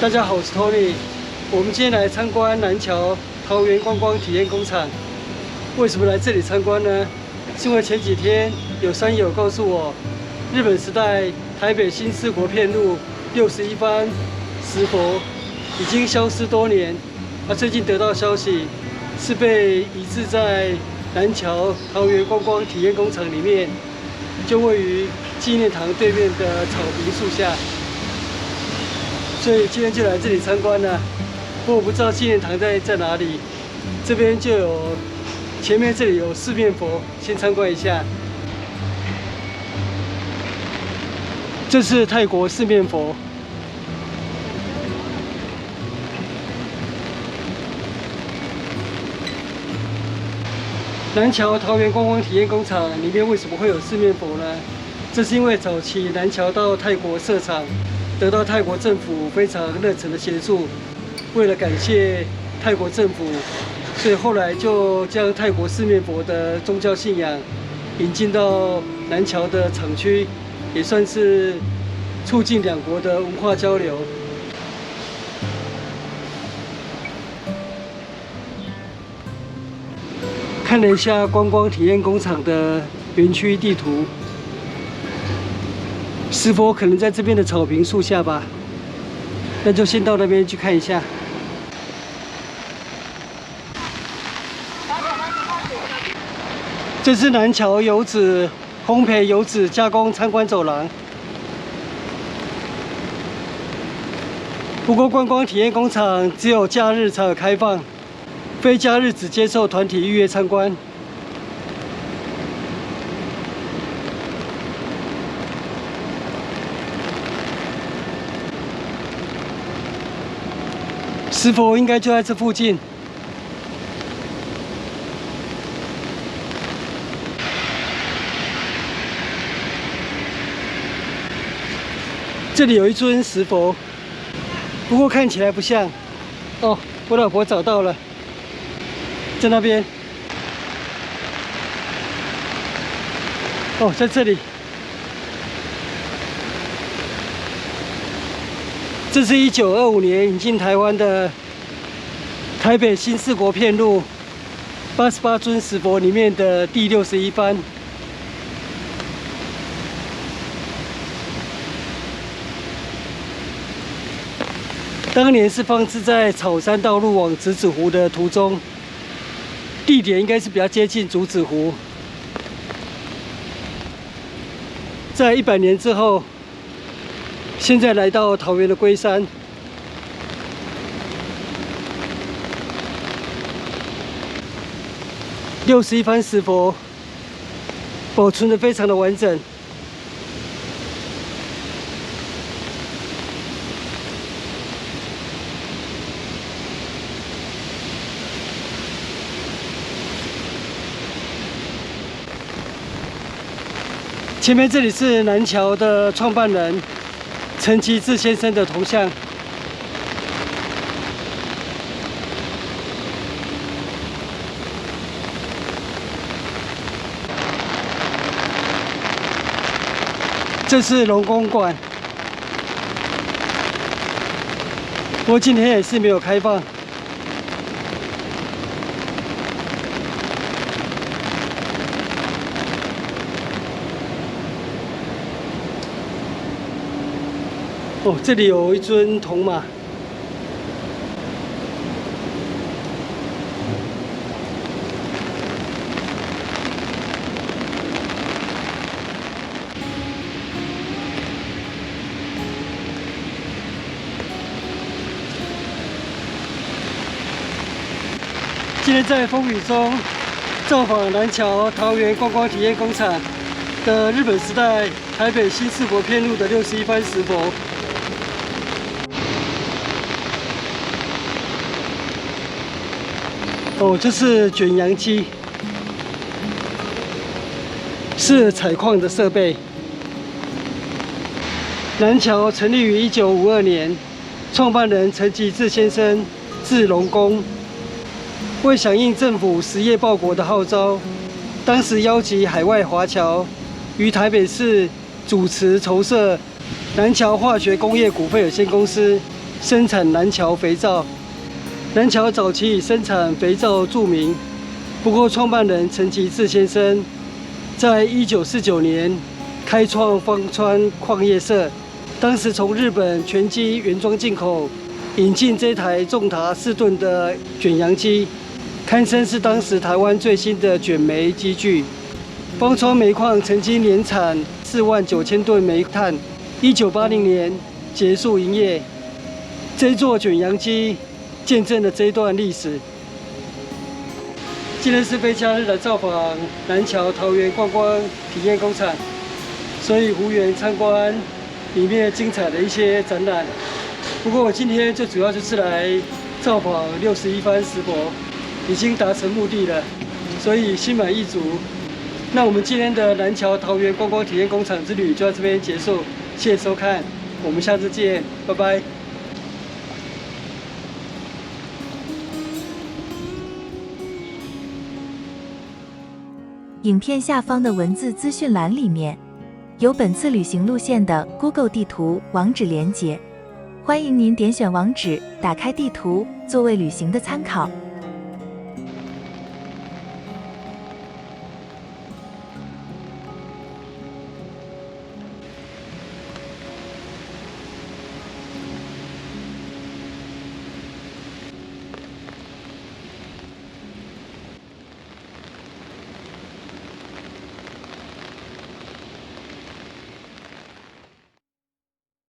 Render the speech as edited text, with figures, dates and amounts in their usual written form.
大家好，我是 Tony。我们今天来参观南桥桃园观光体验工厂。为什么来这里参观呢？是因为前几天有山友告诉我，日本时代台北新四国片路61番石佛已经消失多年，最近得到消息是被移置在南桥桃园观光体验工厂里面，就位于纪念堂对面的草坪树下。 所以今天就来这里参观了，不过我不知道纪念堂在哪里。这边就有，前面这里有四面佛，先参观一下。这是泰国四面佛。南桥桃园观光体验工厂里面为什么会有四面佛呢？这是因为早期南桥到泰国设厂。 得到泰国政府非常热忱的协助，为了感谢泰国政府，所以后来就将泰国四面佛的宗教信仰引进到南桥的厂区，也算是促进两国的文化交流。看了一下观光体验工厂的园区地图。 石佛可能在这边的草坪树下吧，那就先到那边去看一下。这是南桥油脂烘焙油脂加工参观走廊。不过观光体验工厂只有假日才有开放，非假日只接受团体预约参观。 石佛应该就在这附近。这里有一尊石佛，不过看起来不像。哦，我老婆找到了，在那边。哦，在这里。 这是1925年引进台湾的台北新四国片路88尊石佛里面的第61番。当年是放置在草山道路往竹子湖的途中，地点应该是比较接近竹子湖。在100年之后。 现在来到桃园的龟山，61番石佛保存得非常的完整。前面这里是南桥的创办人。 陈其志先生的铜像，这是龙宫馆，不过今天也是没有开放。哦，这里有一尊铜马。今天在风雨中造访南桥桃园观光体验工厂的日本时代台北新四国片路的61番石佛。 哦，这是卷扬机，是采矿的设备。南桥成立于1952年，创办人陈其志先生至龙宫，为响应政府实业报国的号召，当时邀集海外华侨于台北市主持筹设南桥化学工业股份有限公司，生产南桥肥皂。南桥早期以生产肥皂著名，不过创办人陈其志先生在1949年开创芳川矿业社，当时从日本全机原装进口引进这台重达4吨的卷扬机，堪称是当时台湾最新的卷煤机具。芳川煤矿曾经年产49000吨煤炭，1980年结束营业。这座卷扬机见证了这一段历史。今天是非假日来造访南桥桃园观光体验工厂，所以无缘参观里面精彩的一些展览。不过我今天最主要就是来造访61番石佛，已经达成目的了，所以心满意足。那我们今天的南桥桃园观光体验工厂之旅就到这边结束，谢谢收看，我们下次见，拜拜。影片下方的文字资讯栏里面有本次旅行路线的 Google 地图网址连结，欢迎您点选网址，打开地图作为旅行的参考。